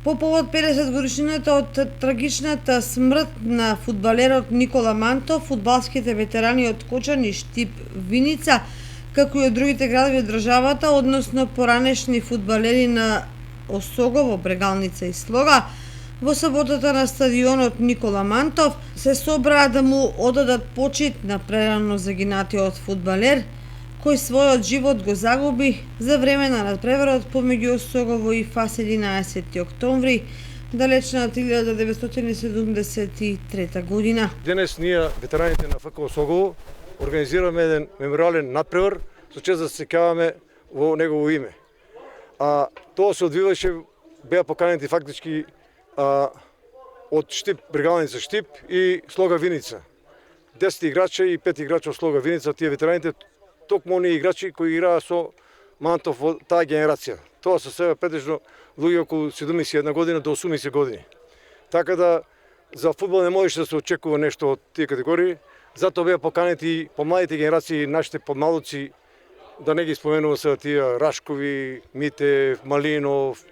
По повод 50 годишнината од трагичната смрт на фудбалерот Никола Мантов, фудбалските ветерани од Кочани, Штип, Виница, како и од другите градови од државата, односно поранешни фудбалери на Осогово, Брегалница и Слога, во саботата на стадионот Никола Мантов се собраа да му одадат почит на прерано загинатиот фудбалер, кој својот живот го загуби за време на надпреворот помеѓу Осогово и ФАС 11 октомври, далечната 1973 година. Денес ние, ветераните на ФК Осогово, организираме еден мемориален надпревар со чест да се сеќаваме во негово име. Тоа се одвиваше, беа поканети фактички од Штип, Брегалница Штип и Слога Виница. 10 играча и 5 играча од Слога Виница, тие ветераните, токму оние играчи кои играа со Мантов во таа генерација. Тоа се себе претежно луѓе околу 71 година до 80 години. Така да за фудбал не можеше да се очекува нешто од тие категории, затоа беа поканети помладите генерации, нашите помалоци, да не ги споменувам сега тие Рашкови, Митев, Малинов,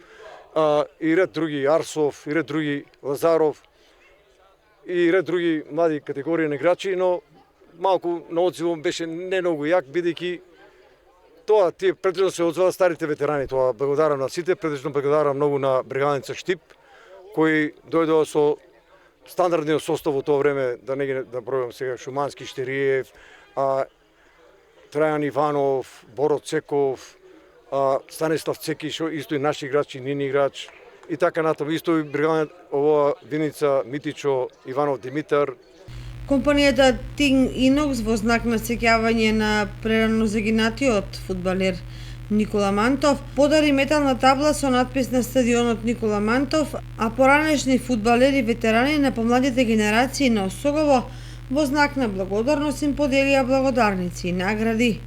и ред други, Арсов, и ред други, Лазаров, и ред други млади категории на играчи, но малку на одзивом беше не многу јак, бидејќи тоа тие претежно се одзваа старите ветерани. Тоа благодарам на сите, претежно благодарам многу на Брегалница Штип, кои дојдоа со стандардниот состав во тоа време, да не ги да бројам сега, Шумански, Штериев, Трајан Иванов, Боро Цеков, Станислав Цекиш, исто и наши играчи, Нини играч, и така натаму, исто и Брегалница, ова Виница, Митичо, Иванов Димитар. Компанијата Тинг Инокс во знак на сеќавање на прерано загинатиот фудбалер Никола Мантов подари метална табла со надпис на стадионот Никола Мантов, а поранешни фудбалери ветерани на помладите генерации на Осогово во знак на благодарност им поделија благодарници и награди.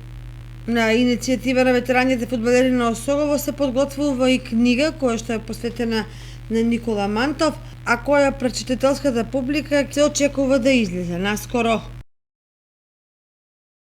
На иницијатива на ветераните фудбалери на Осогово се подготвува и книга која што е посветена на Никола Мантов, а која пречитателската публика се очекува да излезе наскоро.